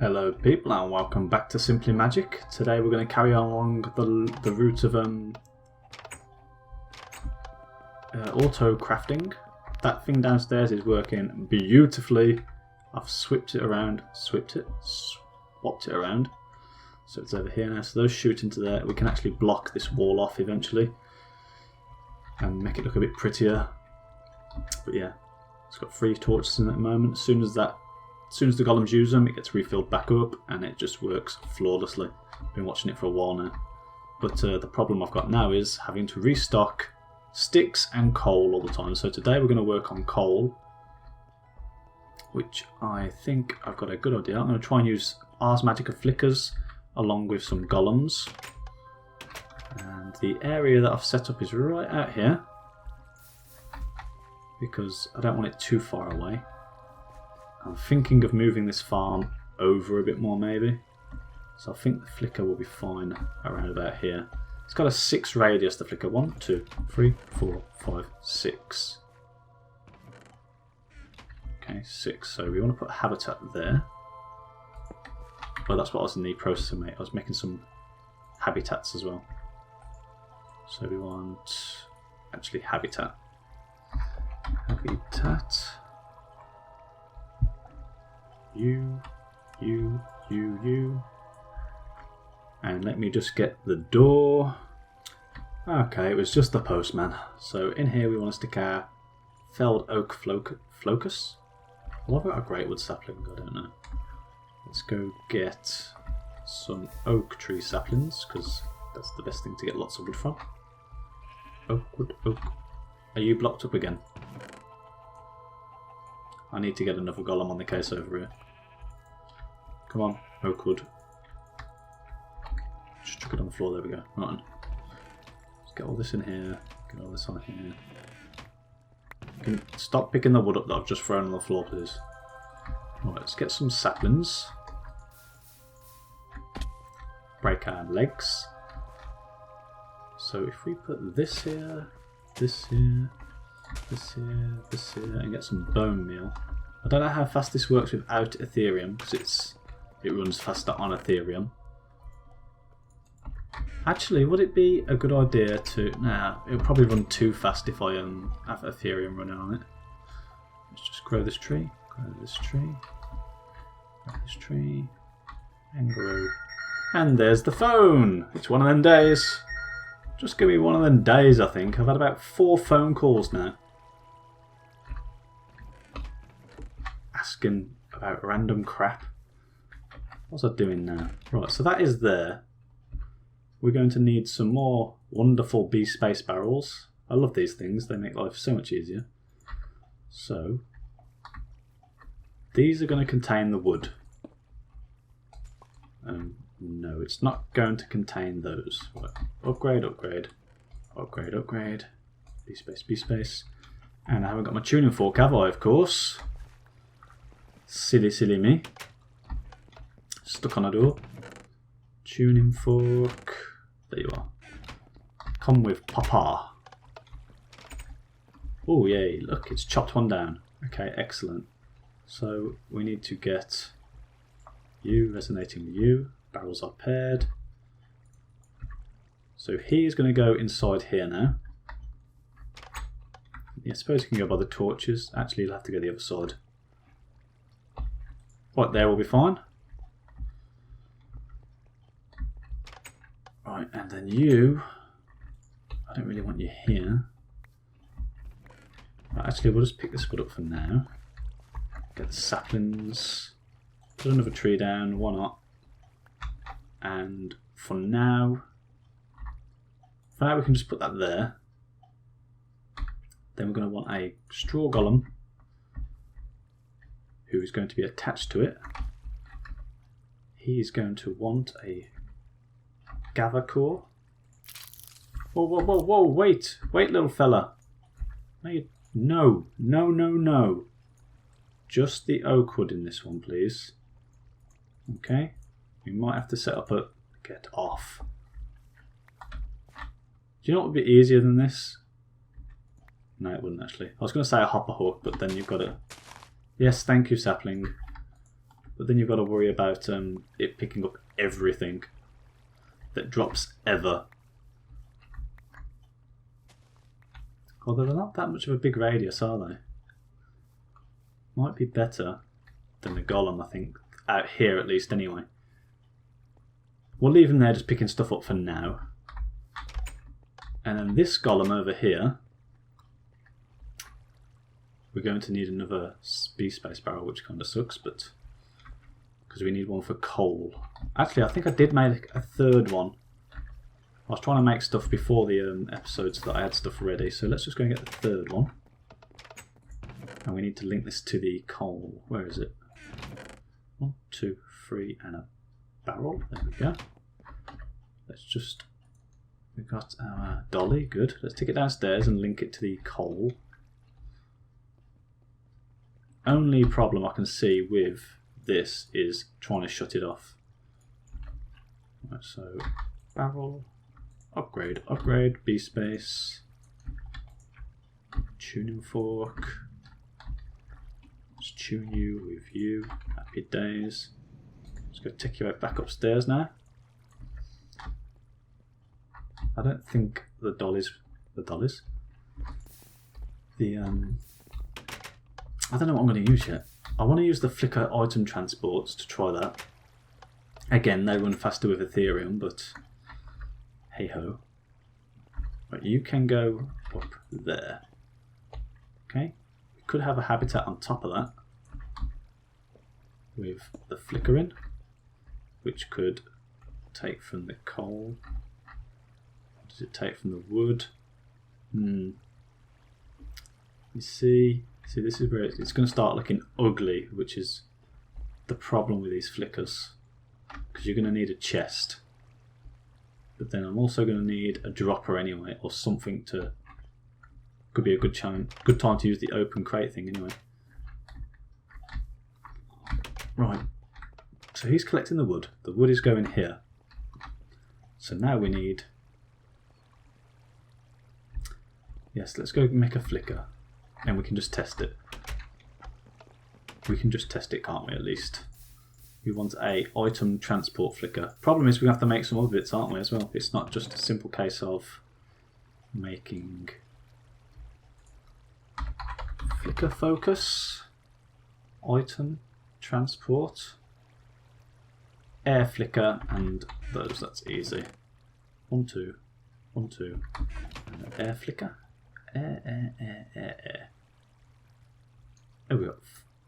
Hello people and welcome back to Simply Magic. Today we're going to carry on along the route of auto crafting. That thing downstairs is working beautifully. I've swapped it around, swapped it around. So it's over here now. So those shoot into there. We can actually block this wall off eventually and make it look a bit prettier. But yeah, it's got 3 torches in at the moment. As soon as the golems use them, it gets refilled back up and it just works flawlessly. I've been watching it for a while now. But the problem I've got now is having to restock sticks and coal all the time. So today we're going to work on coal, which I think I've got a good idea. I'm going to try and use Ars Magica flickers along with some golems. And the area that I've set up is right out here, because I don't want it too far away. I'm thinking of moving this farm over a bit more maybe. So I think the flicker will be fine around about here. It's got a 6 radius, the flicker. 1, 2, 3, 4, 5, 6. Okay, 6. So we want to put a habitat there. Well, that's what I was in the process of making. I was making some habitats as well. So we want actually habitat. Habitat. You. And let me just get the door. Okay, it was just the postman. So in here we want to stick our felled oak flocus. What about a greatwood sapling? I don't know. Let's go get some oak tree saplings, because that's the best thing to get lots of wood from. Oakwood, oak. Are you blocked up again? I need to get another golem on the case over here. Come on, oakwood. Just chuck it on the floor, there we go. Right on. Let's get all this in here, get all this on here. Can you stop picking the wood up that I've just thrown on the floor, please? Right, let's get some saplings. Break our legs. So if we put this here, this here, this here, this here, and get some bone meal. I don't know how fast this works without Ethereum, because it runs faster on Ethereum. Actually, would it be a good idea to... Nah, it would probably run too fast if I have Ethereum running on it. Let's just grow this tree, grow this tree, grow this tree, and grow. And there's the phone! It's one of them days. Just give me one of them days, I think. I've had about 4 phone calls now. Asking about random crap. What's I doing now? Right, so that is there. We're going to need some more wonderful BSpace barrels. I love these things, they make life so much easier. So, these are going to contain the wood. No, it's not going to contain those. Right. Upgrade, upgrade, upgrade, upgrade. BSpace, BSpace. And I haven't got my tuning fork, have I, of course? Silly, silly me. Stuck on a door. Tuning fork. There you are. Come with Papa. Oh, yay. Look, it's chopped one down. Okay, excellent. So we need to get you resonating with you. Barrels are paired. So he's going to go inside here now. Yeah, I suppose you can go by the torches. Actually, you'll have to go the other side. Right there will be fine. Right, and then you... I don't really want you here. Right, actually, we'll just pick this wood up for now. Get the saplings. Put another tree down, why not? And for now we can just put that there. Then we're going to want a straw golem who is going to be attached to it. He is going to want a gather-core. Whoa, whoa, whoa, whoa, wait, little fella. No. Just the oak wood in this one, please. Okay. We might have to set up a get off. Do you know what would be easier than this? No, it wouldn't actually. I was going to say a hopper hook, but then you've got to... Yes, thank you, sapling. but then you've got to worry about it picking up everything that drops ever. Although they're not that much of a big radius, are they? Might be better than the golem, I think, out here at least anyway. We'll leave him there just picking stuff up for now. And then this golem over here, we're going to need another BSpace barrel, which kind of sucks, but because we need one for coal. Actually, I think I did make a third one. I was trying to make stuff before the episode so that I had stuff ready, so let's just go and get the third one. And we need to link this to the coal. Where is it? 1, 2, 3, and a barrel. There we go. Let's just... We've got our dolly, good. Let's take it downstairs and link it to the coal. Only problem I can see with this is trying to shut it off. Right, so, barrel, upgrade, BSpace, tuning fork. Let's tune you with you. Happy days. Let's go take you back upstairs now. I don't think the dollies, I don't know what I'm going to use yet. I want to use the Flickr item transports to try that. Again, they run faster with Ethereum, but hey ho. Right, you can go up there. Okay, we could have a habitat on top of that with the flickering, which could take from the coal. What does it take from the wood? You see, this is where it's going to start looking ugly, which is the problem with these flickers, because you're going to need a chest. But then I'm also going to need a dropper anyway, or something to... Could be a good time to use the open crate thing anyway. Right, so he's collecting the wood. The wood is going here. So now we need... Yes, let's go make a flicker. And we can just test it. We can just test it, can't we, at least? We want a item transport flicker. Problem is we have to make some other bits, aren't we, as well? It's not just a simple case of making flicker focus, item transport, air flicker, and those. That's easy. 1, 2, 1, 2, and air flicker. Air. Oh, we got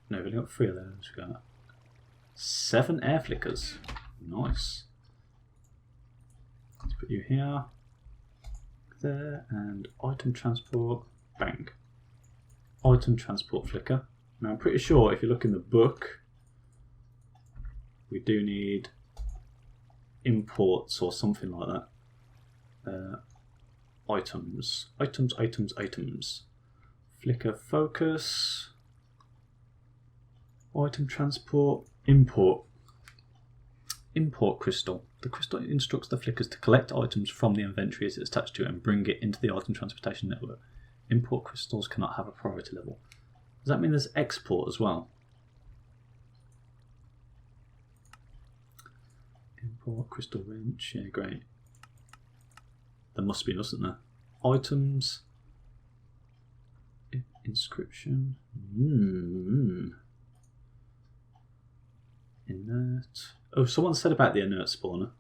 no. We only got 3 of those. We got 7 air flickers. Nice. Let's put you here, there, and item transport. Bang. Item transport flicker. Now I'm pretty sure if you look in the book, we do need imports or something like that. Items. Flicker focus. Item transport. Import. Import crystal. The crystal instructs the flickers to collect items from the inventory as it's attached to it and bring it into the item transportation network. Import crystals cannot have a priority level. Does that mean there's export as well? Import crystal wrench. Yeah, great. There must be, doesn't there? Items. Inscription. Inert. Oh, someone said about the inert spawner.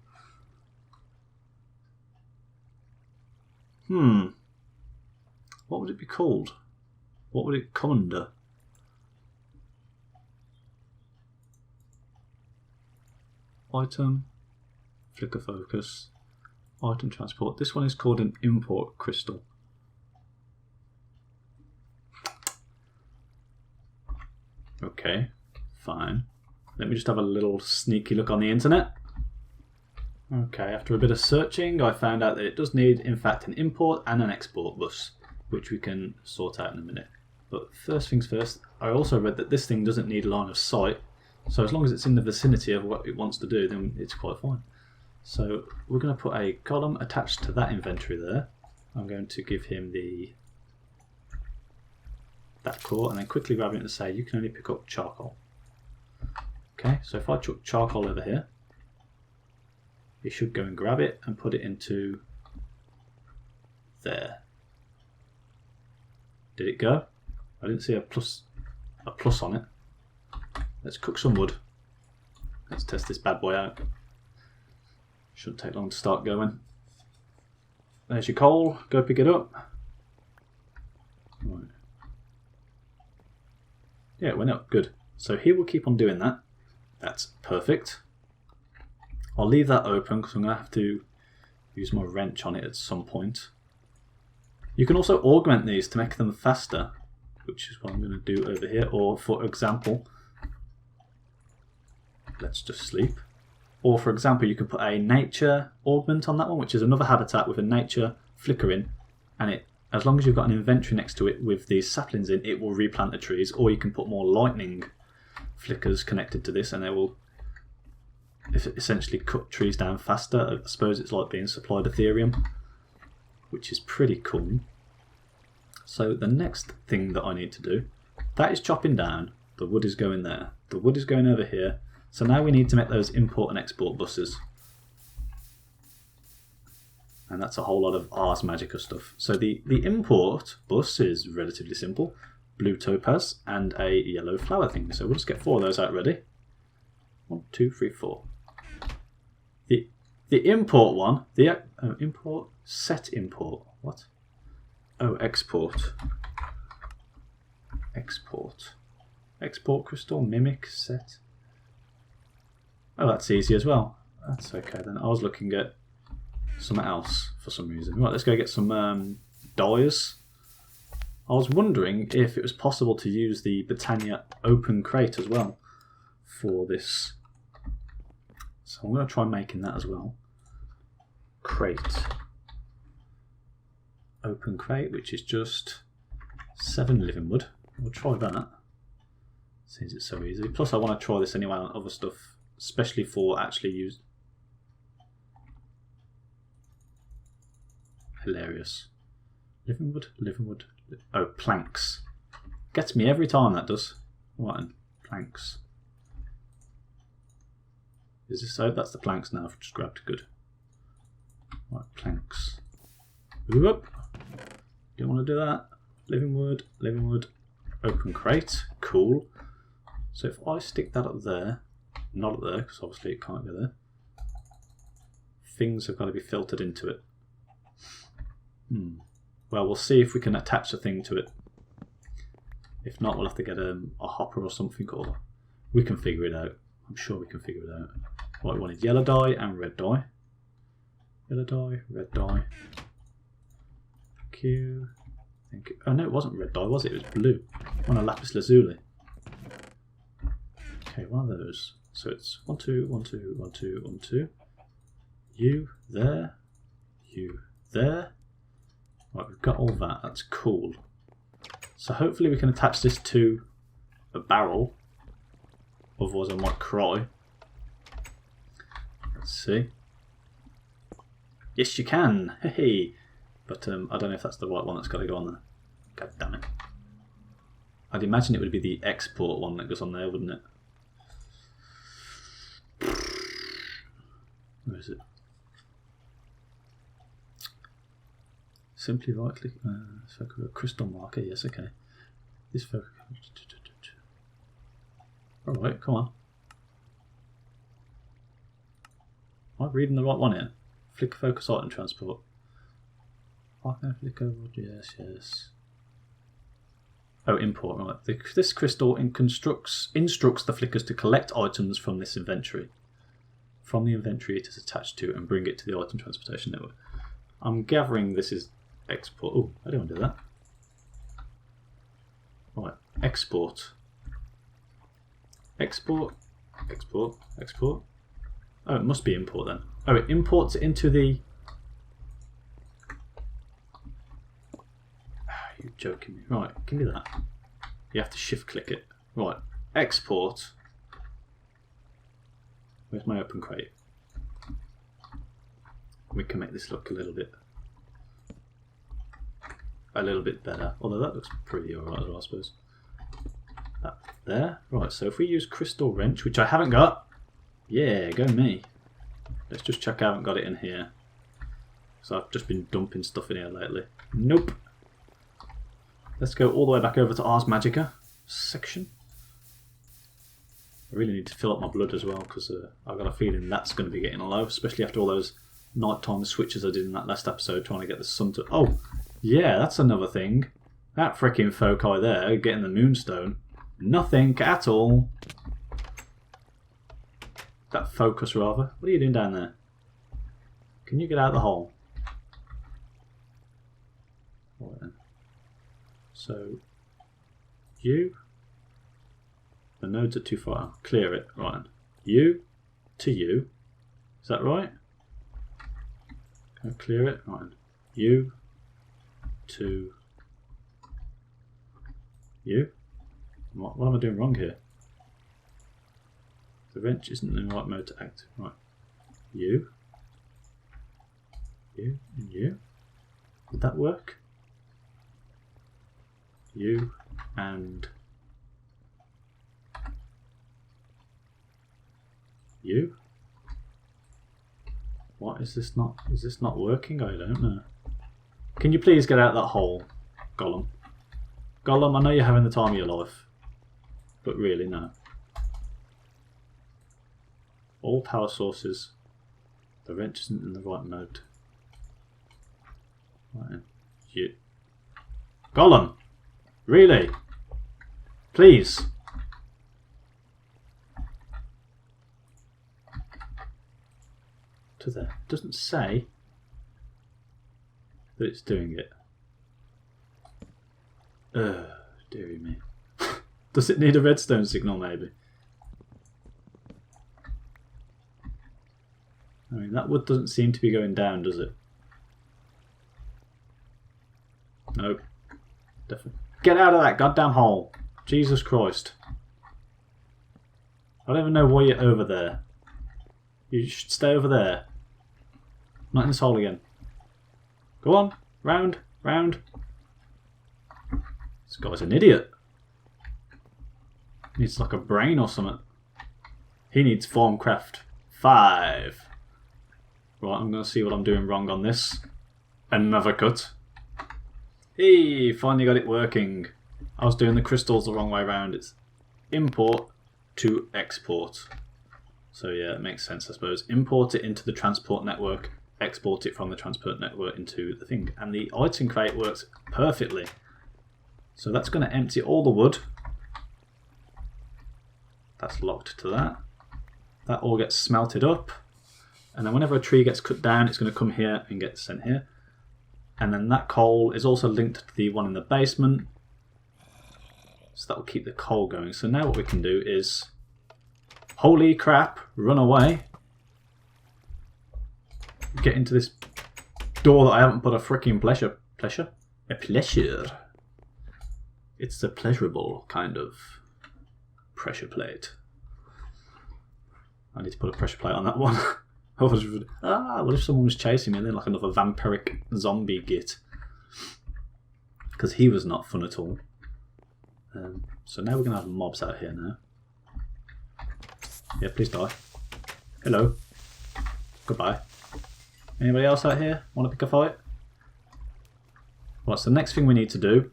What would it be called? What would it come under? Item. Flicker focus. Item transport. This one is called an import crystal. Okay, fine. Let me just have a little sneaky look on the internet. Okay, after a bit of searching, I found out that it does need, in fact, an import and an export bus, which we can sort out in a minute. But first things first, I also read that this thing doesn't need line of sight, so as long as it's in the vicinity of what it wants to do, then it's quite fine. So we're going to put a column attached to that inventory there. I'm going to give him that core and then quickly grab it and say you can only pick up charcoal. Okay, so if I chuck charcoal over here, it should go and grab it and put it into there. Did it go? I didn't see a plus on it. Let's cook some wood. Let's test this bad boy out. Shouldn't take long to start going. There's your coal. Go pick it up. Right. Yeah, it went up. Good. So he will keep on doing that. That's perfect. I'll leave that open because I'm going to have to use my wrench on it at some point. You can also augment these to make them faster, which is what I'm going to do over here. Or for example, let's just sleep. Or for example, you can put a nature augment on that one, which is another habitat with a nature flicker in, and it, as long as you've got an inventory next to it with these saplings in, it will replant the trees. Or you can put more lightning flickers connected to this, and they will essentially cut trees down faster. I suppose it's like being supplied Ethereum, which is pretty cool. So the next thing that I need to do, that is chopping down. The wood is going there. The wood is going over here. So now we need to make those import and export buses. And that's a whole lot of Ars Magica stuff. So the import bus is relatively simple. Blue topaz and a yellow flower thing. So we'll just get 4 of those out ready. 1, 2, 3, 4. The import one, import, set import. What? Oh, export. Export. Export crystal, mimic, set. Oh, that's easy as well. That's okay then. I was looking at something else for some reason. Right, let's go get some dyes. I was wondering if it was possible to use the Botania Open Crate as well for this. So I'm going to try making that as well. Crate. Open Crate, which is just 7 living wood. We'll try that. Since it's so easy. Plus I want to try this anyway on other stuff, especially for actually used. Hilarious. Living wood, living wood. Oh, planks. Gets me every time, that does. Right, and planks. Is this so? That's the planks now. I've just grabbed. Good. Right, planks. Whoop. Don't want to do that. Living wood, open crate. Cool. So if I stick that up there, not up there, because obviously it can't go there, things have got to be filtered into it. Well, we'll see if we can attach a thing to it. If not, we'll have to get a hopper or something, or we can figure it out. I'm sure we can figure it out. Right, we wanted yellow dye and red dye. Yellow dye, red dye. Thank you. Thank you. Oh no, it wasn't red dye, was it? It was blue. I want a lapis lazuli. Okay, one of those. So it's 1, 2, 1, 2, 1, 2, 1, 2. You there. You there. Right, we've got all that. That's cool. So hopefully we can attach this to a barrel. Otherwise I might cry. Let's see. Yes, you can. Hey. But I don't know if that's the right one that's got to go on there. God damn it. I'd imagine it would be the export one that goes on there, wouldn't it? Where is it? Simply right click. Crystal marker. Yes, okay. This focus. Alright, come on. Am I reading the right one here? Flick focus item transport. Flick over. Yes, yes. Oh, import. Right. This crystal instructs the flickers to collect items from this inventory. From the inventory it is attached to and bring it to the item transportation network. I'm gathering this is export. Oh, I don't want to do that. Right, export. Export. Export. Export. Oh, it must be import then. Oh, it imports it into the... You're joking me. Right, give me that. You have to shift click it. Right, export. Where's my open crate? We can make this look a little bit better. Although that looks pretty alright as well, I suppose. That there. Right, so if we use Crystal Wrench, which I haven't got, yeah, go me. Let's just check I haven't got it in here. So I've just been dumping stuff in here lately. Nope. Let's go all the way back over to Ars Magica section. I really need to fill up my blood as well because I've got a feeling that's going to be getting low, especially after all those nighttime switches I did in that last episode trying to get the sun to... Oh, yeah, that's another thing. That freaking foci there, getting the moonstone. Nothing at all. That focus, rather. What are you doing down there? Can you get out of the hole? Right then. So, you... The nodes are too far. Clear it. Right then. You to you. Is that right? Can I clear it? Right then. You to you. What am I doing wrong here? The wrench isn't in the right mode to act. Right. You. You and you. Would that work? You and you. What is this not? Is this not working? I don't know. Can you please get out of that hole, Golem? Golem, I know you're having the time of your life, but really no. All power sources. The wrench isn't in the right mode. Right. You. Golem! Really? Please. To there. It doesn't say that it's doing it. Dearie me. Does it need a redstone signal maybe? I mean, that wood doesn't seem to be going down, does it? Nope. Definitely. Get out of that goddamn hole! Jesus Christ. I don't even know why you're over there. You should stay over there. Not in this hole again. Go on. Round. Round. This guy's an idiot. He needs like a brain or something. He needs Thuamcraft 5. Right, I'm going to see what I'm doing wrong on this. Another cut. Hey, finally got it working. I was doing the crystals the wrong way around. It's import to export. So yeah, it makes sense, I suppose. Import it into the transport network, export it from the transport network into the thing. And the item crate works perfectly. So that's going to empty all the wood. That's locked to that. That all gets smelted up. And then whenever a tree gets cut down, it's going to come here and get sent here. And then that coal is also linked to the one in the basement. So that will keep the coal going. So now what we can do is... Holy crap, run away. Get into this door that I haven't put a freaking pleasure. A pleasure. It's a pleasurable kind of pressure plate. I need to put a pressure plate on that one. What if someone was chasing me and then like another vampiric zombie git? Because he was not fun at all. So now we're going to have mobs out here now. Yeah, please die. Hello. Goodbye. Anybody else out here want to pick a fight? Right, so the next thing we need to do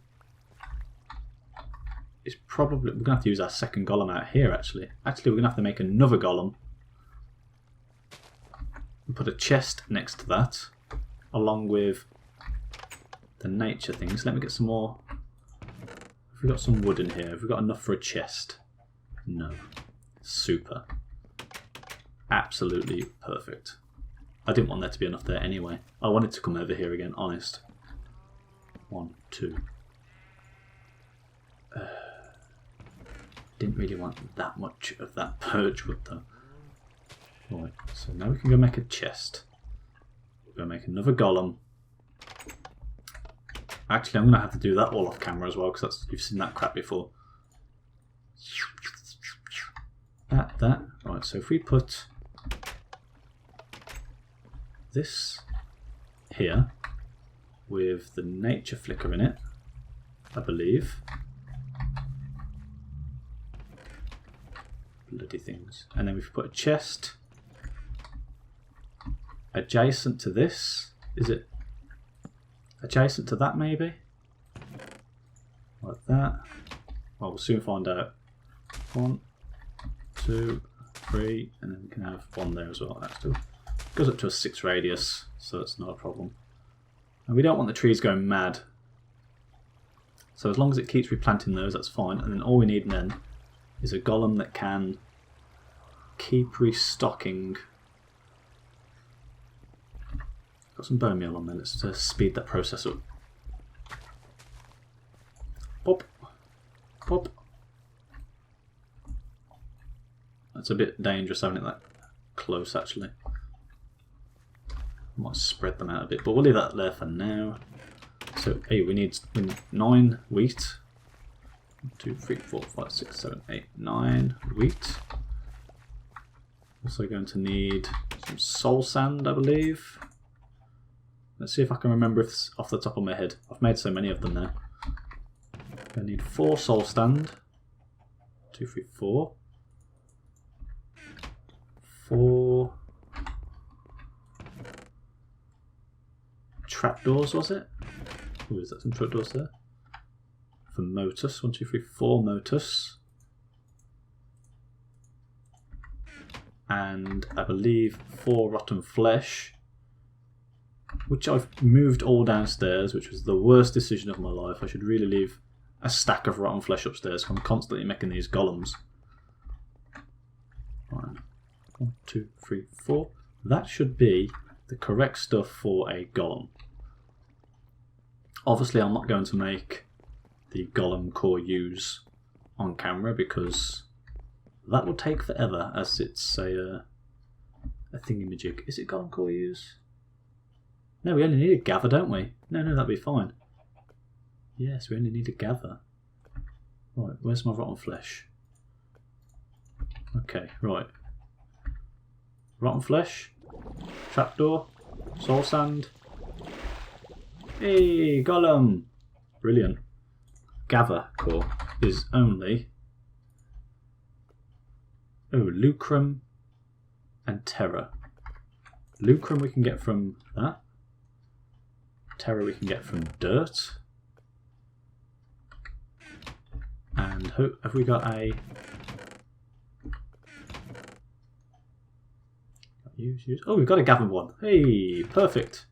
is probably... We're going to have to use our second golem out here, actually. Actually, we're going to have to make another golem. And put a chest next to that, along with the nature things. Let me get some more... Have we got some wood in here? Have we got enough for a chest? No. Super. Absolutely perfect. I didn't want there to be enough there anyway. I wanted to come over here again, honest. 1, 2. Didn't really want that much of that birch wood though. Right, so now we can go make a chest. We're going to make another golem. Actually, I'm going to have to do that all off camera as well, because you've seen that crap before. That. Right, so if we put this here with the nature flicker in it, I believe. bloody things. And then we've put a chest adjacent to this. Is it adjacent to that maybe? Like that. Well, we'll soon find out. 1, 2, 3, and then we can have one there as well. That still goes up to a 6 radius, so that's not a problem. And we don't want the trees going mad. So as long as it keeps replanting those, that's fine. And then all we need then is a golem that can keep restocking. Got some bone meal on there. Let's speed that process up. Pop, pop. That's a bit dangerous having it that close, actually. Might spread them out a bit, but we'll leave that there for now. So, hey, we need 9 wheat. 1, 2, 3, 4, 5, 6, 7, 8, 9 wheat. Also going to need some soul sand, I believe. Let's see if I can remember if off the top of my head. I've made so many of them now. I need 4 soul sand. 2, 3, 4. 4 trapdoors, was it? Oh, is that some trapdoors there? For Motus. 1, 2, 3, 4 Motus. And I believe 4 rotten flesh, which I've moved all downstairs, which was the worst decision of my life. I should really leave a stack of rotten flesh upstairs. I'm constantly making these golems. Right. 1, 2, 3, 4. That should be the correct stuff for a golem. Obviously, I'm not going to make the golem core use on camera because that will take forever, as it's a thingamajig. Is it golem core use? No, we only need a gather, don't we? No, that'd be fine. Yes, we only need a gather. Right, where's my rotten flesh? Okay, right. Rotten flesh, trapdoor, soul sand. Hey, golem! Brilliant. Gather core is only lucrum and terror. Lucrum we can get from that. Terror we can get from dirt. And have we got a use? Oh, we've got a gather one. Hey, perfect.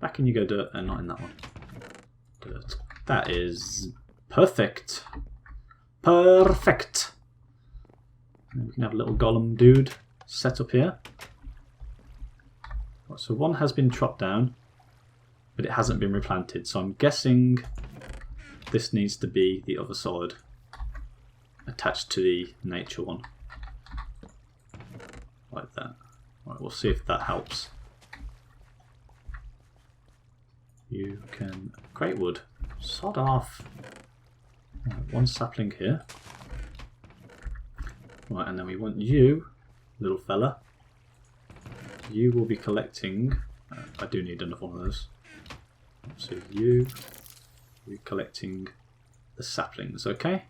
Back in you go, dirt, and not in that one. Dirt. That is perfect. Perfect. And we can have a little golem dude set up here. Right, so one has been chopped down, but it hasn't been replanted. So I'm guessing this needs to be the other side, attached to the nature one. Like that. Right, we'll see if that helps. You can crate wood. Sod off. Right, 1 sapling here. Right, and then we want you, little fella. You will be collecting. I do need another one of those. So you will be collecting the saplings. Okay.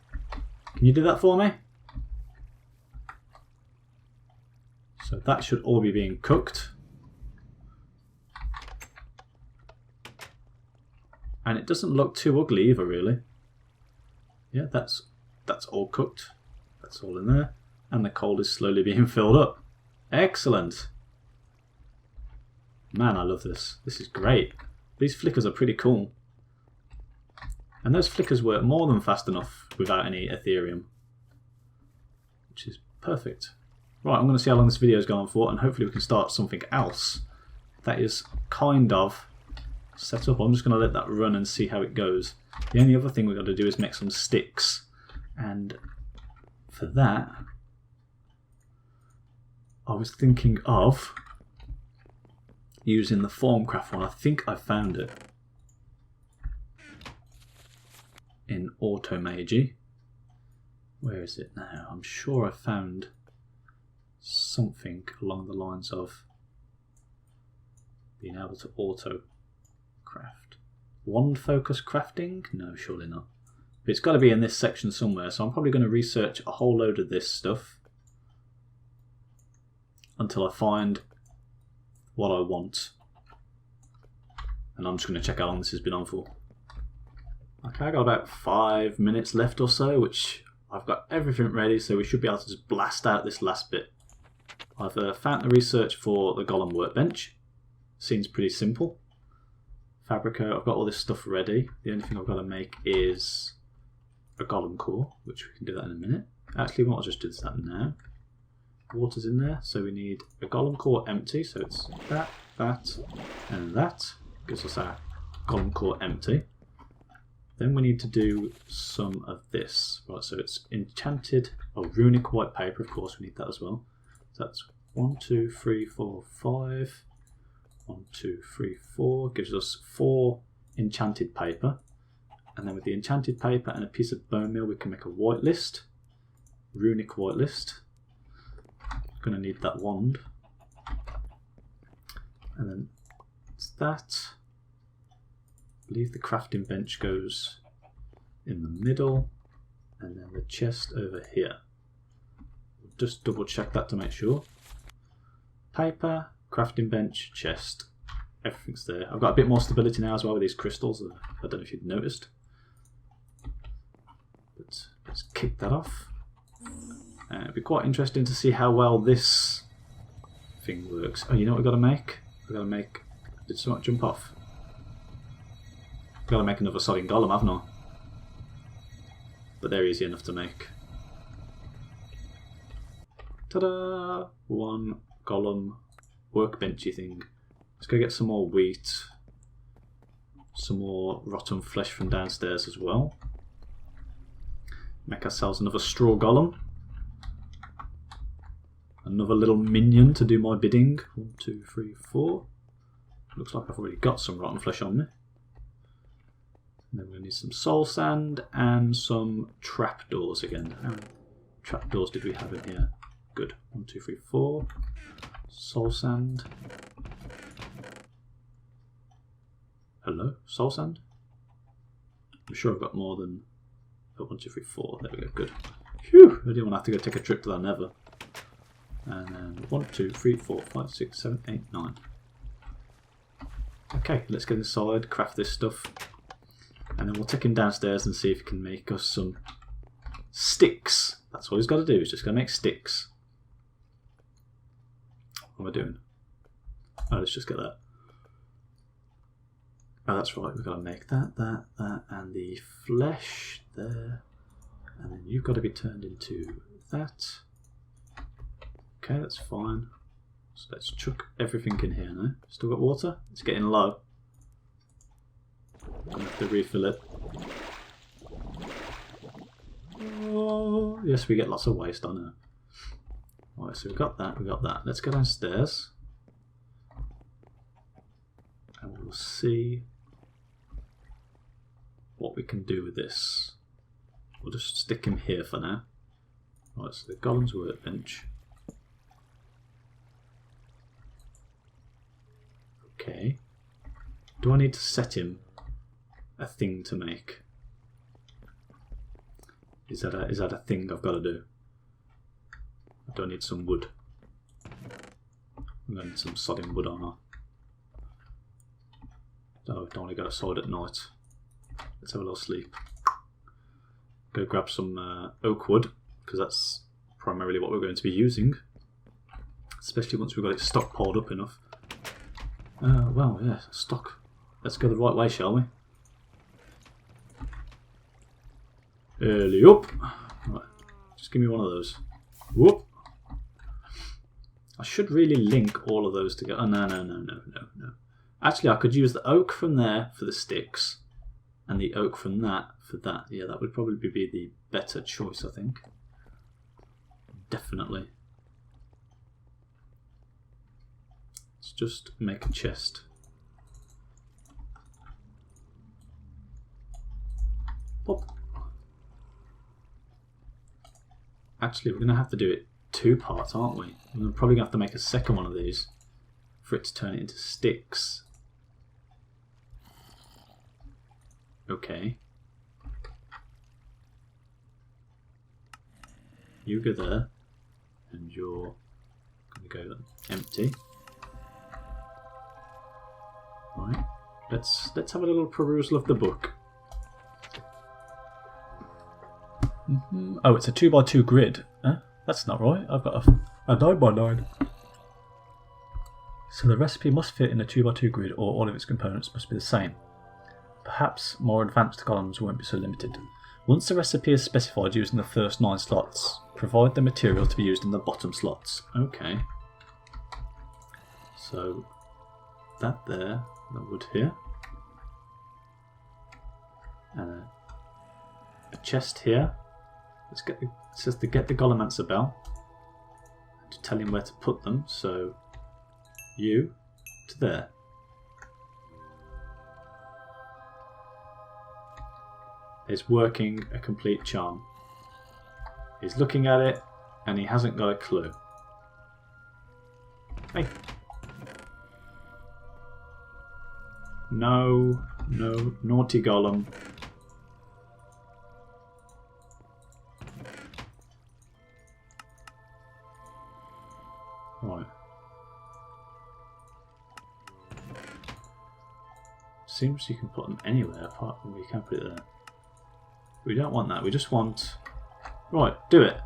Can you do that for me? So that should all be being cooked. And it doesn't look too ugly either, really. Yeah, that's all cooked. That's all in there. And the coal is slowly being filled up. Excellent. Man, I love this. This is great. These flickers are pretty cool. And those flickers work more than fast enough without any Ethereum. Which is perfect. Right, I'm going to see how long this video is going for, and hopefully we can start something else that is kind of set up. I'm just going to let that run and see how it goes. The only other thing we've got to do is make some sticks, and for that I was thinking of using the Thuamcraft one. I think I found it in Automagy. Where is it now? I'm sure I found something along the lines of being able to auto craft. Wand focus crafting? No, surely not. But it's got to be in this section somewhere, so I'm probably going to research a whole load of this stuff until I find what I want. And I'm just going to check how long this has been on for. Okay, I got about 5 minutes left or so, which I've got everything ready, so we should be able to just blast out this last bit. I've found the research for the golem workbench. Seems pretty simple. Fabrico, I've got all this stuff ready. The only thing I've got to make is a golem core, which we can do that in a minute. Actually, we might just do that now. Water's in there, so we need a golem core empty, so it's that, and that. Gives us our golem core empty. Then we need to do some of this. Right, so it's enchanted, or runic white paper, of course we need that as well. So that's 1, 2, 3, 4, 5. 1, 2, 3, 4. Gives us 4 enchanted paper. And then with the enchanted paper and a piece of bone meal, we can make a white list. Runic white list. Going to need that wand. And then it's that. I believe the crafting bench goes in the middle. And then the chest over here. Just double check that to make sure. Paper, crafting bench, chest. Everything's there. I've got a bit more stability now as well with these crystals. I don't know if you've noticed. But let's kick that off. It'd be quite interesting to see how well this thing works. Oh, you know what we've got to make? We've got to make... Did someone jump off? We've got to make another sodding golem, haven't I? But they're easy enough to make. Ta-da! One golem workbenchy thing. Let's go get some more wheat. Some more rotten flesh from downstairs as well. Make ourselves another straw golem. Another little minion to do my bidding. 1, 2, 3, 4. Looks like I've already got some rotten flesh on me. And then we're going to need some soul sand and some trapdoors again. How many trapdoors did we have in here? Good. 1, 2, 3, 4. Soul sand. Hello? Soul sand? I'm sure I've got more than... Oh, 1, 2, 3, 4. There we go. Good. Phew! I didn't want to have to go take a trip to that Nether. And then 1, 2, 3, 4, 5, 6, 7, 8, 9. Okay, let's get inside, craft this stuff. And then we'll take him downstairs and see if he can make us some sticks. That's all he's got to do, he's just going to make sticks. What am I doing? Oh, let's just get that. Oh, that's right, we've got to make that, and the flesh there. And then you've got to be turned into that. Okay, that's fine. So let's chuck everything in here now. Still got water? It's getting low. I'm going to have to refill it. Oh, yes, we get lots of waste on it. Alright, so we've got that, Let's go downstairs. And we'll see what we can do with this. We'll just stick him here for now. Alright, so the golem's workbench. Okay. Do I need to set him a thing to make? Is that a thing I've got to do? Do I need some wood? I'm going to need some sodding wood on her. Oh, don't want to go outside at night. Let's have a little sleep. Go grab some oak wood, because that's primarily what we're going to be using. Especially once we've got it stockpiled up enough. Well, yeah, stock. Let's go the right way, shall we? Early up. Right, just give me one of those. Whoop. I should really link all of those together. Oh, no. Actually, I could use the oak from there for the sticks, and the oak from that for that. Yeah, that would probably be the better choice, I think. Definitely. Let's just make a chest. Pop. Actually, we're going to have to do it 2 parts, aren't we? We're probably going to have to make a second one of these for it to turn it into sticks. Okay. You go there, and you're going to go empty. Right. Let's have a little perusal of the book. Oh, it's a 2x2 grid. Huh? That's not right. I've got a 9x9. So the recipe must fit in a 2x2 grid, or all of its components must be the same. Perhaps more advanced golems won't be so limited. Once the recipe is specified using the first 9 slots, provide the material to be used in the bottom slots. Okay. So that there, that wood here, and a chest here. Let's get the, it says to get the Golemancer bell, to tell him where to put them. So you to there. Is working a complete charm. He's looking at it and he hasn't got a clue. Hey. No, naughty golem. Right. Seems you can put them anywhere apart from we can put it there. We don't want that, we just want... Right, do it.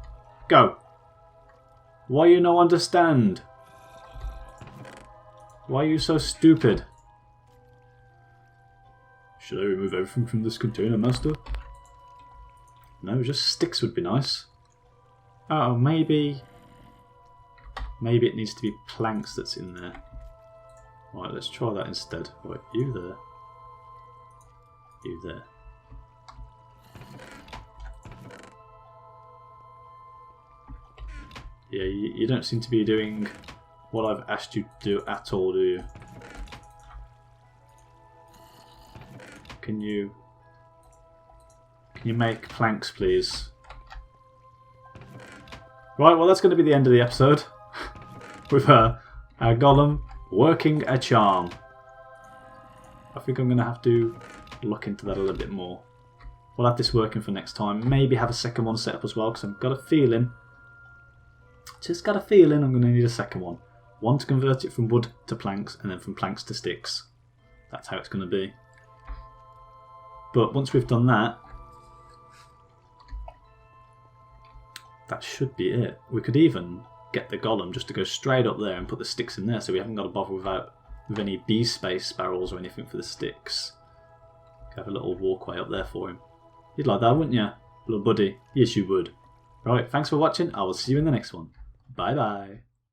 Go. Why you no understand? Why are you so stupid? Should I remove everything from this container, master? No, just sticks would be nice. Oh, maybe it needs to be planks that's in there. Right, let's try that instead. Right, you there. You there. Yeah, you don't seem to be doing what I've asked you to do at all, do you? Can you make planks, please? Right, well that's going to be the end of the episode. With our golem working a charm. I think I'm going to have to look into that a little bit more. We'll have this working for next time. Maybe have a second one set up as well, because I've got a feeling... Just got a feeling I'm going to need a second one. One to convert it from wood to planks, and then from planks to sticks. That's how it's going to be. But once we've done that, that should be it. We could even get the golem just to go straight up there and put the sticks in there, so we haven't got to bother with any BSpace barrels or anything for the sticks. Have a little walkway up there for him. You'd like that, wouldn't you, little buddy? Yes, you would. Right, thanks for watching. I will see you in the next one. Bye bye.